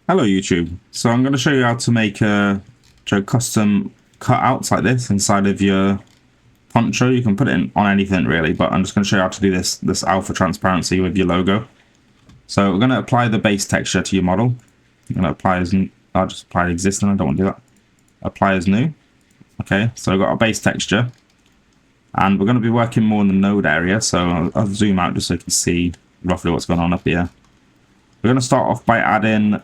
Hello YouTube. So I'm going to show you how to make custom cutouts like this inside of your poncho. You can put it on anything really, but I'm just going to show you how to do this alpha transparency with your logo. So we're going to apply the base texture to your model. I'm going to apply as I'll just apply existing. I don't want to do that. Apply as new. Okay, so we've got our base texture, and we're going to be working more in the node area. So I'll zoom out just so you can see roughly what's going on up here. We're going to start off by adding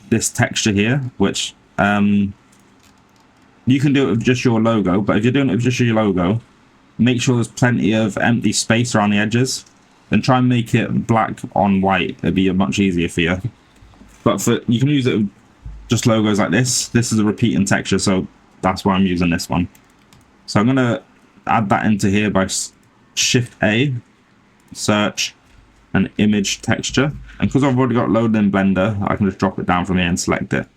this texture here, which you can do it with just your logo, but if you're doing it with just your logo, make sure there's plenty of empty space around the edges, and try and make it black on white. It'd be much easier for you. But you can use it with just logos like this. This is a repeating texture, so that's why I'm using this one. So I'm going to add that into here by Shift A, search, and image texture. And because I've already got loaded in Blender, I can just drop it down from here and select it.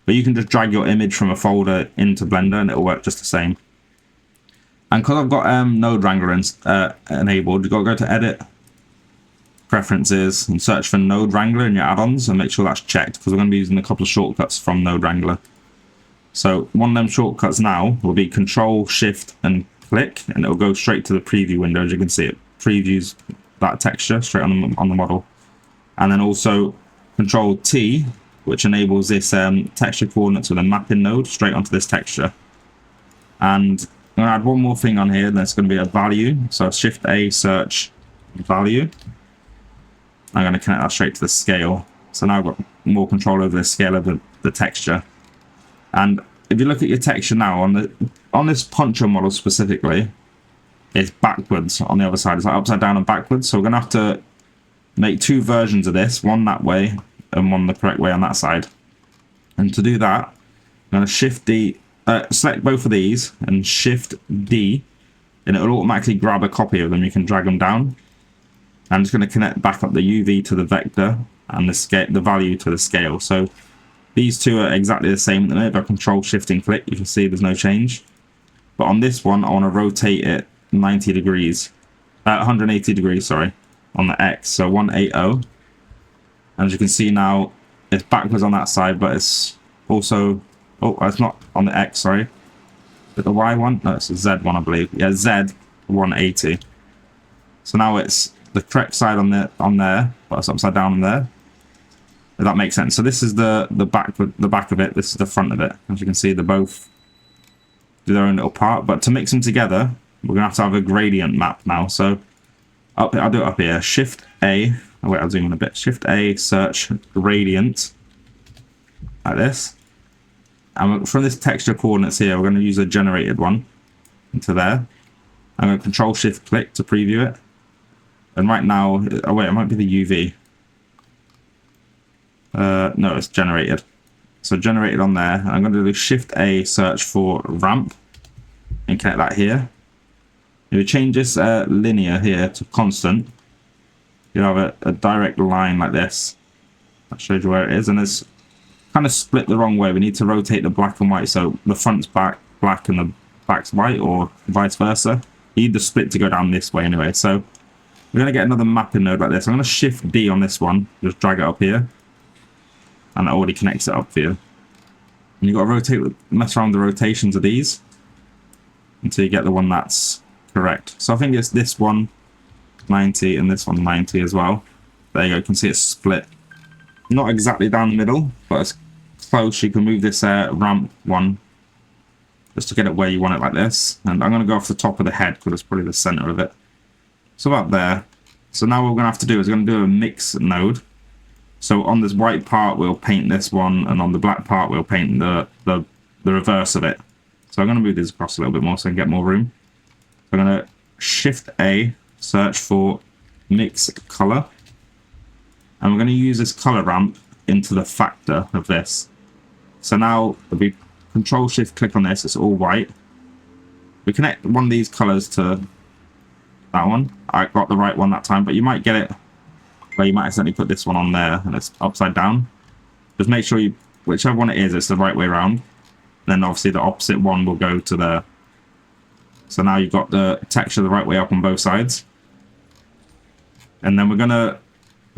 But you can just drag your image from a folder into Blender and it'll work just the same. And because I've got Node Wrangler enabled, you've got to go to Edit, Preferences, and search for Node Wrangler in your add-ons and make sure that's checked, because we're going to be using a couple of shortcuts from Node Wrangler. So one of them shortcuts now will be Control, Shift, and click, and it'll go straight to the preview window. As you can see, it previews that texture straight on the model. And then also Control T, which enables this texture coordinates with a mapping node straight onto this texture. And I'm going to add one more thing on here. That's going to be a value. So Shift A, search, value. I'm going to connect that straight to the scale. So now I've got more control over the scale of the texture. And if you look at your texture now on this poncho model specifically, it's backwards on the other side. It's like upside down and backwards. So we're going to have to make two versions of this, one that way and one the correct way on that side. And to do that, I'm going to Shift D, select both of these and Shift D, and it will automatically grab a copy of them. You can drag them down. I'm just going to connect back up the UV to the vector and the value to the scale. So these two are exactly the same. If I Control, Shift, and click, you can see there's no change. But on this one, I want to rotate it 90 degrees, 180 degrees, sorry, on the X, so 180. And as you can see now, it's backwards on that side, but it's also, oh, it's not on the X, sorry. But the Y one, no, it's the Z one, I believe. Yeah, Z 180. So now it's the correct side on there, but it's upside down on there. If that makes sense. So this is the back of it. This is the front of it. As you can see, they both do their own little part. But to mix them together, we're gonna have to have a gradient map now. So I'll do it up here. Shift A. Oh wait, I'll zoom in a bit. Shift A, search gradient, like this. And from this texture coordinates here, we're going to use a generated one into there. I'm going to Control Shift click to preview it. And right now, oh wait, it might be the UV. No, it's generated. So generated on there. I'm going to do Shift A, search for ramp, and connect that here. If you change this linear here to constant, you have a direct line like this. That shows you where it is, and it's kind of split the wrong way. We need to rotate the black and white, so the front's black and the back's white, or vice versa. You need the split to go down this way anyway. So we're going to get another mapping node like this. I'm going to Shift D on this one, just drag it up here, and it already connects it up for you. And you've got to rotate, mess around with the rotations of these until you get the one that's correct. So I think it's this one 90 and this one 90 as well. There you go, you can see it's split. Not exactly down the middle, but it's close. You can move this ramp one just to get it where you want it like this. And I'm going to go off the top of the head because it's probably the center of it. So about there. So now what we're going to have to do is we're going to do a mix node. So on this white part, we'll paint this one, and on the black part, we'll paint the reverse of it. So I'm going to move this across a little bit more so I can get more room. So I'm going to Shift A, search for mix color, and we're going to use this color ramp into the factor of this. So now if we Control Shift click on this, it's all white. We connect one of these colors to that one. I got the right one that time, but you might get it where you might accidentally put this one on there and it's upside down. Just make sure whichever one it is, it's the right way around. Then obviously the opposite one will go to there. So now you've got the texture the right way up on both sides. And then we're gonna,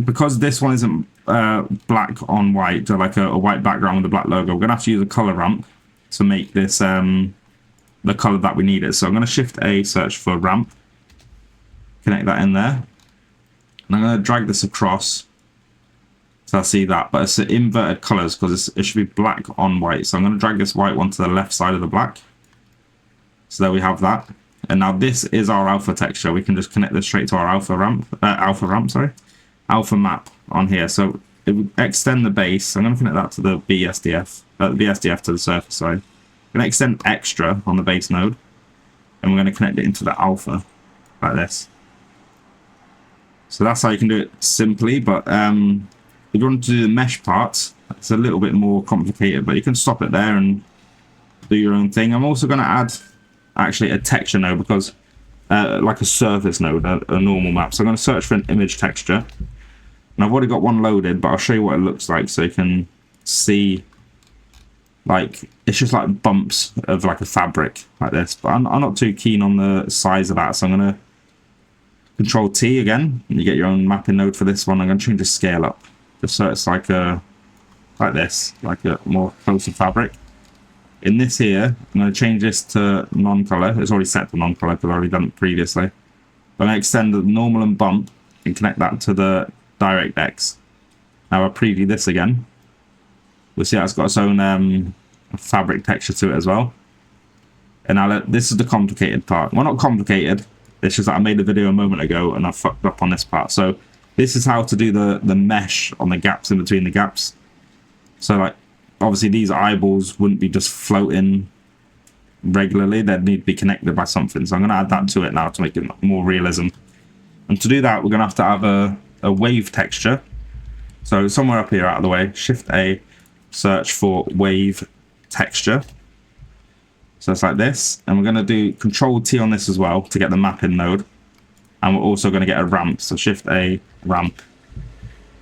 because this one isn't black on white, or like a white background with a black logo, we're going to have to use a color ramp to make this the color that we need it. So I'm going to Shift A, search for ramp, connect that in there, and I'm going to drag this across so I see that, but it's inverted colors because it should be black on white. So I'm going to drag this white one to the left side of the black. So there we have that. And now this is our alpha texture. We can just connect this straight to our alpha map on here. So it would extend the base. I'm going to connect that to the BSDF to the surface side. I'm going to extend extra on the base node, and we're going to connect it into the alpha like this. So that's how you can do it simply. But if you want to do the mesh parts, it's a little bit more complicated, but you can stop it there and do your own thing. I'm also going to add actually a texture node, because like a surface node, a normal map. So I'm going to search for an image texture, and I've already got one loaded, but I'll show you what it looks like so you can see. Like, it's just like bumps of like a fabric like this, but I'm not too keen on the size of that, so I'm going to Control T again, and you get your own mapping node for this one. I'm going to change the scale up just so it's like this, like a more closer fabric. In this here, I'm going to change this to non-color. It's already set to non-color because I've already done it previously. I'm going to extend the normal and bump and connect that to the DirectX. Now I'll preview this again. We'll see how it's got its own fabric texture to it as well. And now this is the complicated part. Well, not complicated. It's just that I made a video a moment ago and I fucked up on this part. So this is how to do the mesh on the gaps in between the gaps. So like, obviously these eyeballs wouldn't be just floating regularly. They'd need to be connected by something. So I'm going to add that to it now to make it more realism. And to do that, we're going to have a wave texture. So somewhere up here out of the way, Shift A, search for wave texture. So it's like this. And we're going to do Control T on this as well to get the mapping node. And we're also going to get a ramp. So Shift A, ramp.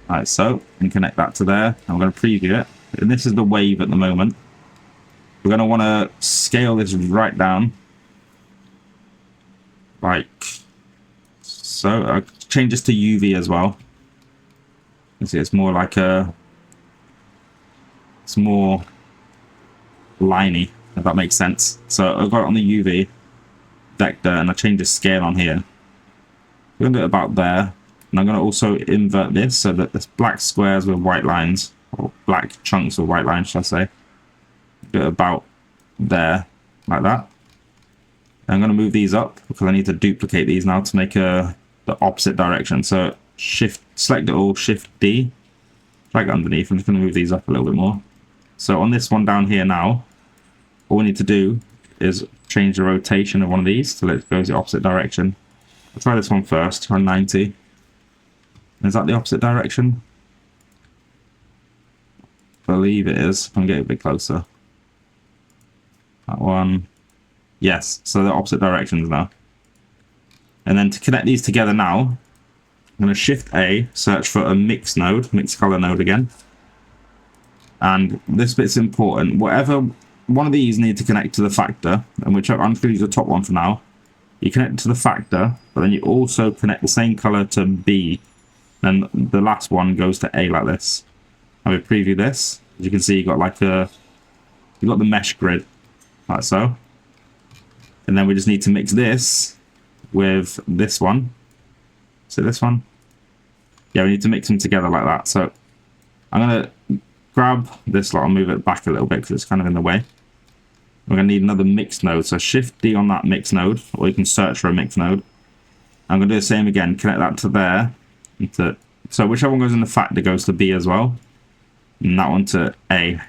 Like so. And connect that to there. And we're going to preview it. And this is the wave at the moment. We're going to want to scale this right down. Like so. I'll change this to UV as well. You see, it's more like it's more liney, if that makes sense. So I've got it on the UV vector, and I change the scale on here. We're going to do it about there. And I'm going to also invert this so that there's black squares with white lines, or black chunks with white lines, should I say. Do it about there, like that. And I'm going to move these up because I need to duplicate these now to make the opposite direction. So select it all, Shift D, drag it underneath. I'm just going to move these up a little bit more. So on this one down here now, all we need to do is change the rotation of one of these so that it goes the opposite direction. I'll try this one first, try 90. Is that the opposite direction? I believe it is. I'm getting a bit closer. That one. Yes, so they're opposite directions now. And then to connect these together now, I'm going to Shift A, search for a mix node, mix color node again. And this bit's important. Whatever one of these need to connect to the factor, and whichever, I'm just going to use the top one for now. You connect it to the factor, but then you also connect the same color to B. Then the last one goes to A like this. I will preview this. As you can see, you got like you got the mesh grid, like so. And then we just need to mix this with this one. So this one. Yeah, we need to mix them together like that. So I'm going to grab this lot and move it back a little bit because it's kind of in the way. We're going to need another mix node. So Shift D on that mix node, or you can search for a mix node. I'm going to do the same again, connect that to there. So whichever one goes in the factor goes to B as well. And that one to A.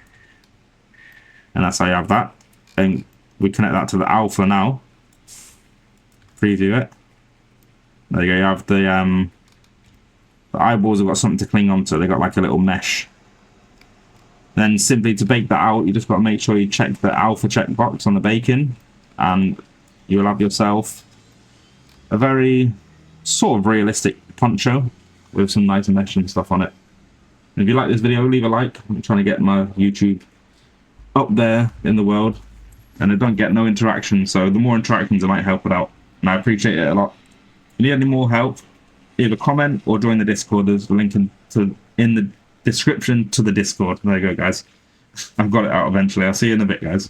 And that's how you have that. And we connect that to the alpha now. Preview it. There you go, you have the eyeballs have got something to cling onto. They got like a little mesh. Then simply to bake that out, you just got to make sure you check the alpha checkbox on the baking, and you will have yourself a very sort of realistic poncho with some nice mesh and stuff on it. And if you like this video, leave a like. I'm trying to get my YouTube up there in the world, and I don't get no interaction, so the more interactions I might help it out, and I appreciate it a lot. If you need any more help, either comment or join the Discord. There's a link in the description to the Discord. There you go, guys. I've got it out eventually. I'll see you in a bit, guys.